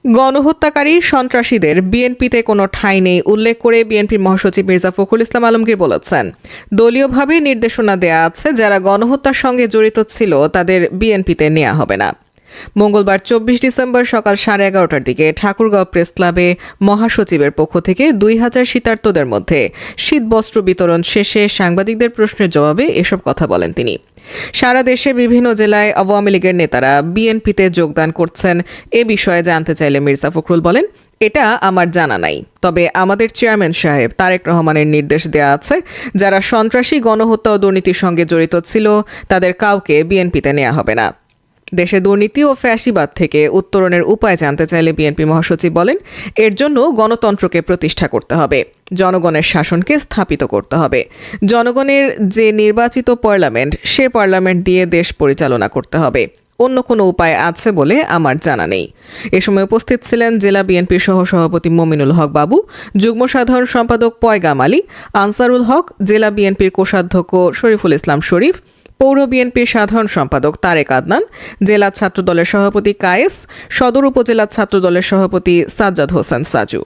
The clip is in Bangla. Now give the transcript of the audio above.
গণহত্যাকারী সন্ত্রাসীদের বিএনপিতে কোনো ঠাঁই নেই উল্লেখ করে বিএনপির মহাসচিব মির্জা ফখরুল ইসলাম আলমগীর বলেছেন, দলীয়ভাবে নির্দেশনা দেয়া আছে যারা গণহত্যার সঙ্গে জড়িত ছিল তাদের বিএনপিতে নেওয়া হবে না। মঙ্গলবার ২৪ ডিসেম্বর সকাল 11:30টার দিকে ঠাকুরগাঁও প্রেস ক্লাবে মহাসচিবের পক্ষ থেকে ২,০০০ শীতার্তদের মধ্যে শীতবস্ত্র বিতরণ শেষে সাংবাদিকদের প্রশ্নের জবাবে এসব কথা বলেন তিনি। সারা দেশে বিভিন্ন জেলায় আওয়ামী লীগের নেতারা বিএনপিতে যোগদান করছেন এ বিষয়ে জানতে চাইলে মির্জা ফখরুল বলেন, এটা আমার জানা নাই, তবে আমাদের চেয়ারম্যান সাহেব তারেক রহমানের নির্দেশ দেয়া আছে যারা সন্ত্রাসী গণহত্যা ও দুর্নীতির সঙ্গে জড়িত ছিল তাদের কাউকে বিএনপিতে নেওয়া হবে না। দেশে দুর্নীতি ও ফ্যাসিবাদ থেকে উত্তরণের উপায় জানতে চাইলে বিএনপি মহাসচিব বলেন, এর জন্য গণতন্ত্রকে প্রতিষ্ঠা করতে হবে, জনগণের শাসনকে স্থাপিত করতে হবে, জনগণের যে নির্বাচিত পার্লামেন্ট সে পার্লামেন্ট দিয়ে দেশ পরিচালনা করতে হবে। অন্য কোনো উপায় আছে বলে আমার জানা নেই। এ সময় উপস্থিত ছিলেন জেলা বিএনপির সহসভাপতি মমিনুল হক বাবু, যুগ্ম সাধারণ সম্পাদক পয়গাম আলী, আনসারুল হক, জেলা বিএনপির কোষাধ্যক্ষ শরীফুল ইসলাম শরীফ, পৌর বিএনপির সাধারণ সম্পাদক তারেক আদনান, জেলা ছাত্রদলের সভাপতি কায়েস, সদর উপজেলা ছাত্রদলের সভাপতি সাজ্জাদ হোসেন সাজু।